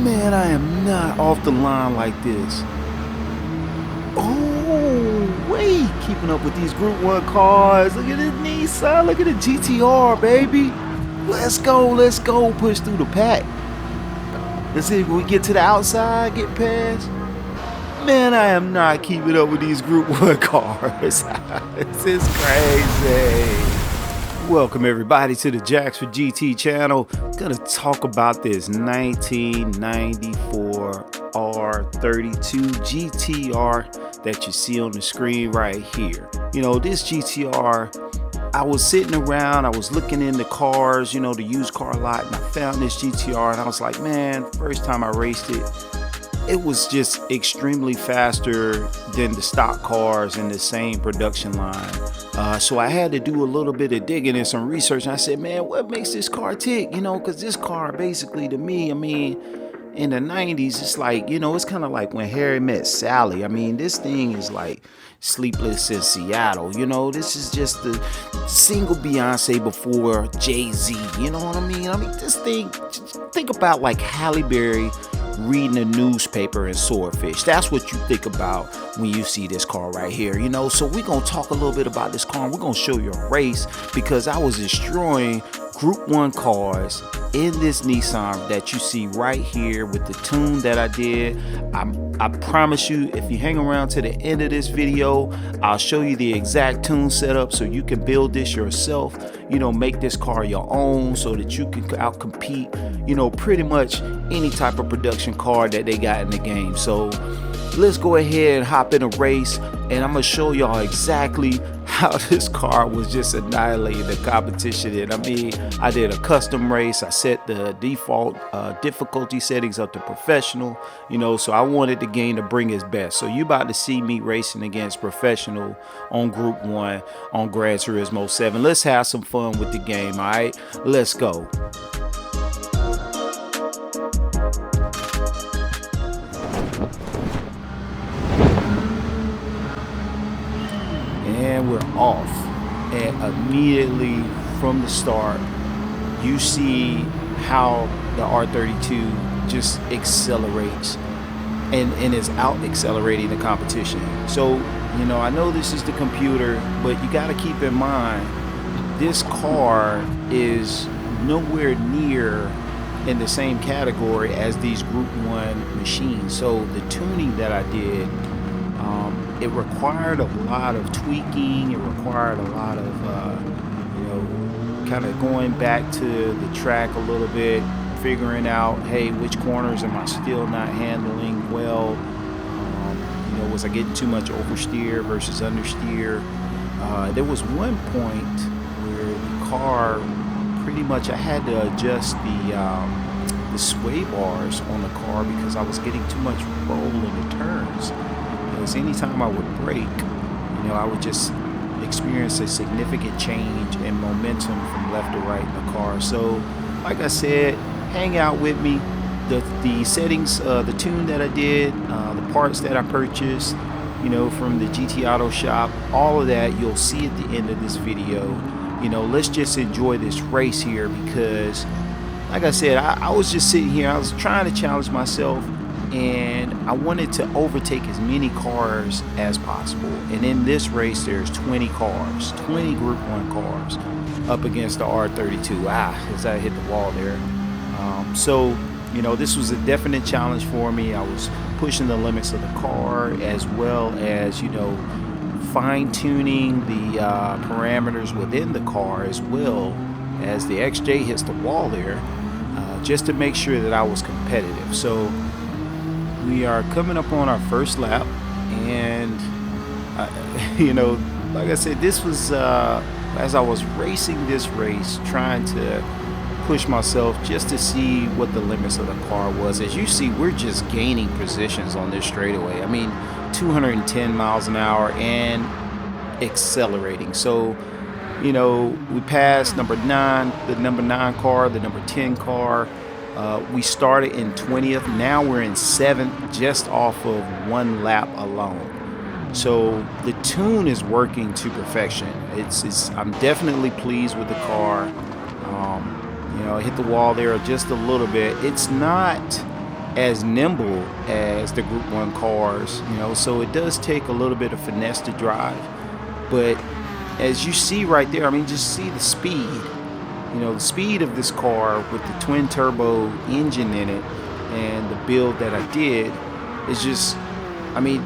Man, I am not off the line like this. Oh, wait, keeping up with these Group 1 cars. Look at the Nissan, look at the GTR, baby. Let's go, push through the pack. Let's see if we get to the outside, get past. Man, I am not keeping up with these Group 1 cars. This is crazy. Welcome everybody to the Jacks for GT channel. Gonna talk about this 1994 R32 GTR that you see on the screen right here. You know, this GTR, I was sitting around, I was looking in the cars, you know, the used car lot, and I found this GTR and I was like, man, first time I raced it, it was just extremely faster than the stock cars in the same production line. So I had to do a little bit of digging and some research. And I said, man, what makes this car tick? You know, because this car basically to me, I mean, in the 90s, it's like, you know, it's kind of like when Harry met Sally. I mean, this thing is like Sleepless in Seattle. You know, this is just the single Beyonce before Jay-Z. You know what I mean? I mean, this thing, think about like Halle Berry reading a newspaper and Swordfish. That's what you think about when you see this car right here, you know. So we're gonna talk a little bit about this car and we're gonna show you a race, because I was destroying Group 1 cars in this Nissan that you see right here with the tune that I did. I promise you, if you hang around to the end of this video, I'll show you the exact tune setup so you can build this yourself, you know, make this car your own so that you can outcompete, you know, pretty much any type of production car that they got in the game. So let's go ahead and hop in a race, and I'm gonna show y'all exactly how this car was just annihilating the competition. And I mean, I did a custom race. I set the default difficulty settings up to professional, you know, so I wanted the game to bring its best. So you about to see me racing against professional on Group 1 on Gran Turismo 7. Let's have some fun with the game, all right? Let's go. And we're off, and immediately from the start you see how the R32 just accelerates and is out accelerating the competition. So, you know, I know this is the computer, but you got to keep in mind this car is nowhere near in the same category as these Group 1 machines. So the tuning that I did, it required a lot of tweaking. It required a lot of, you know, kind of going back to the track a little bit, figuring out, hey, which corners am I still not handling well? You know, was I getting too much oversteer versus understeer? There was one point where the car, pretty much, I had to adjust the sway bars on the car because I was getting too much roll in the turns. Because anytime I would brake, you know, I would just experience a significant change in momentum from left to right in the car. So, like I said, hang out with me. The settings, the tune that I did, the parts that I purchased, you know, from the GT Auto Shop, all of that you'll see at the end of this video. You know, let's just enjoy this race here, because, like I said, I was just sitting here, I was trying to challenge myself, and I wanted to overtake as many cars as possible. And in this race, there's 20 cars, 20 Group 1 cars up against the R32. As I hit the wall there. So, you know, this was a definite challenge for me. I was pushing the limits of the car, as well as, you know, fine-tuning the parameters within the car, as well as the XJ hits the wall there, just to make sure that I was competitive. So we are coming up on our first lap, and you know, like I said, this was as I was racing this race, trying to push myself just to see what the limits of the car was. As you see, we're just gaining positions on this straightaway. I mean, 210 miles an hour and accelerating. So, you know, we passed number 9, the number 9 car, the number 10 car. We started in 20th. Now we're in 7th, just off of 1 lap alone. So the tune is working to perfection. I'm definitely pleased with the car. You know, I hit the wall there just a little bit. It's not as nimble as the Group 1 cars, you know, so it does take a little bit of finesse to drive. But as you see right there, I mean, just see the speed. You know, the speed of this car with the twin turbo engine in it and the build that I did is just, I mean,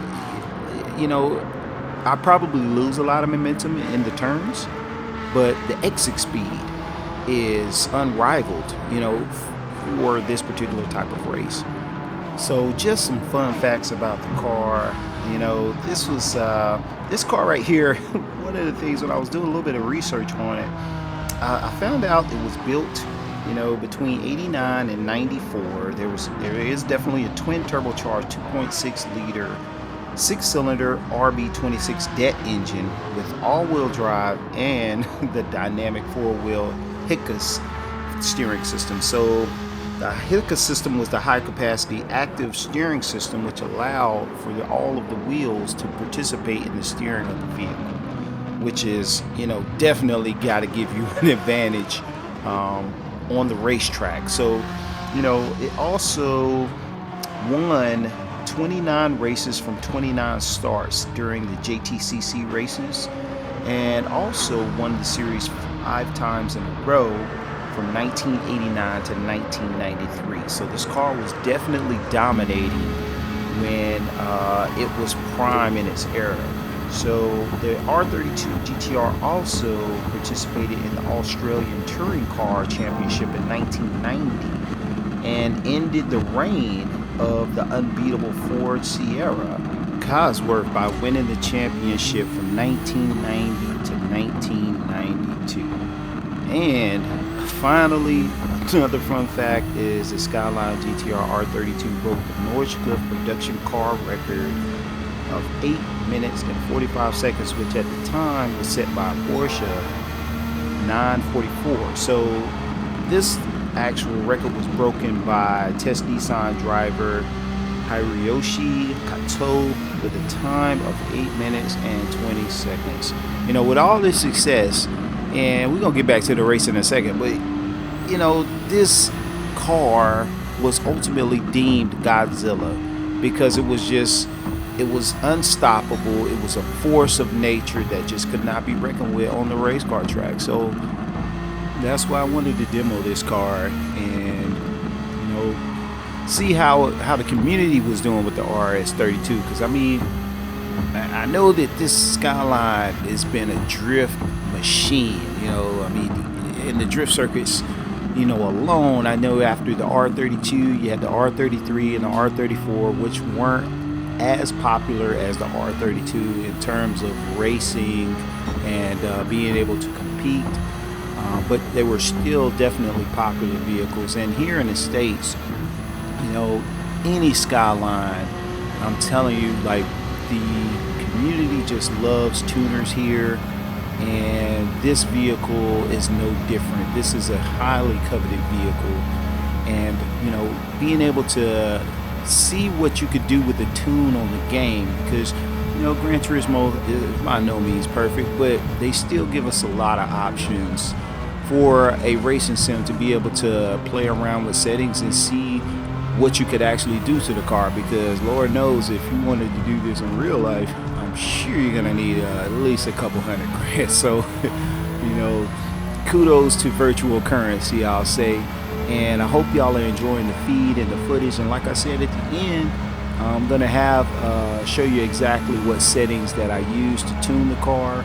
you know, I probably lose a lot of momentum in the turns, but the exit speed is unrivaled, you know, for this particular type of race. So just some fun facts about the car. You know, this car right here, one of the things when I was doing a little bit of research on it, I found out it was built, you know, between 89 and 94. There is definitely a twin turbocharged 2.6 liter 6-cylinder RB26 DET engine with all-wheel drive and the dynamic 4-wheel HICAS steering system. So the HICAS system was the high-capacity active steering system, which allowed for all of the wheels to participate in the steering of the vehicle, which is, you know, definitely got to give you an advantage on the racetrack. So, you know, it also won 29 races from 29 starts during the JTCC races, and also won the series 5 times in a row from 1989 to 1993. So this car was definitely dominating when it was prime in its era. So the R32 GTR also participated in the Australian Touring Car Championship in 1990 and ended the reign of the unbeatable Ford Sierra Cosworth by winning the championship from 1990 to 1992. And finally, another fun fact is the Skyline GTR R32 broke the Norge production car record of 8 minutes and 45 seconds, which at the time was set by Porsche 944. So this actual record was broken by Test Nissan driver Hiroyoshi Kato with a time of 8 minutes and 20 seconds. You know, with all this success, and we're gonna get back to the race in a second, but you know, this car was ultimately deemed Godzilla because it was unstoppable. It was a force of nature that just could not be reckoned with on the race car track. So that's why I wanted to demo this car and, you know, see how the community was doing with the RS32. Because I mean, I know that this Skyline has been a drift machine. You know, I mean, in the drift circuits, you know, alone, I know after the R32, you had the R33 and the R34, which weren't as popular as the R32 in terms of racing and being able to compete, but they were still definitely popular vehicles. And here in the States, you know, any Skyline, I'm telling you, like, the community just loves tuners here, and this vehicle is no different. This is a highly coveted vehicle, and you know, being able to see what you could do with the tune on the game, because you know, Gran Turismo is by no means perfect, but they still give us a lot of options for a racing sim to be able to play around with settings and see what you could actually do to the car. Because Lord knows, if you wanted to do this in real life, I'm sure you're gonna need at least a couple $100,000. So you know, kudos to virtual currency, I'll say. And I hope y'all are enjoying the feed and the footage. And like I said at the end, I'm gonna have show you exactly what settings that I use to tune the car.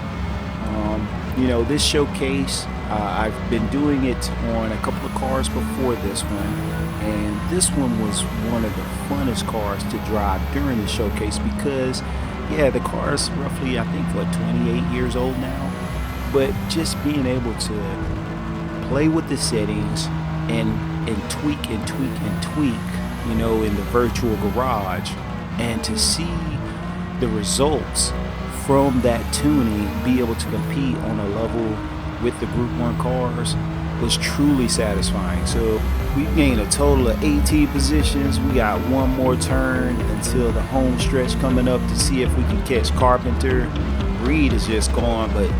You know, this showcase, I've been doing it on a couple of cars before this one, and this one was one of the funnest cars to drive during the showcase because, yeah, the car is roughly, I think, what, 28 years old now, but just being able to play with the settings and tweak and tweak and tweak, you know, in the virtual garage, and to see the results from that tuning, be able to compete on a level with the Group 1 cars, was truly satisfying. So we gained a total of 18 positions. We got one more turn until the home stretch coming up to see if we can catch Carpenter. Reed is just gone, but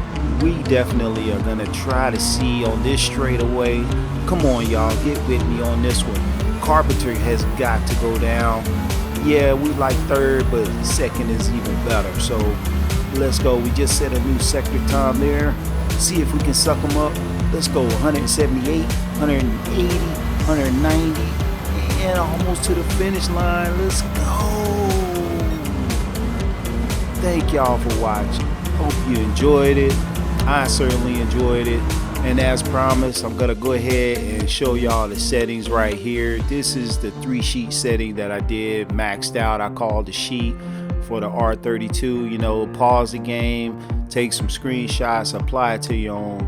we definitely are gonna try to see on this straightaway. Come on, y'all, get with me on this one. carpentry has got to go down. Yeah, we like third, but second is even better. So let's go. We just set a new sector time there. See if we can suck them up. Let's go. 178, 180, 190, and almost to the finish line. Let's go. Thank y'all for watching. Hope you enjoyed it. I certainly enjoyed it. And as promised, I'm gonna go ahead and show y'all the settings right here. This is the 3-sheet setting that I did, maxed out. I called the sheet for the R32. You know, pause the game, take some screenshots, apply it to your own,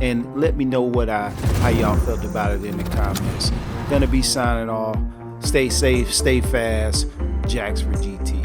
and let me know how y'all felt about it in the comments. Gonna be signing off. Stay safe, stay fast. Jax for GT.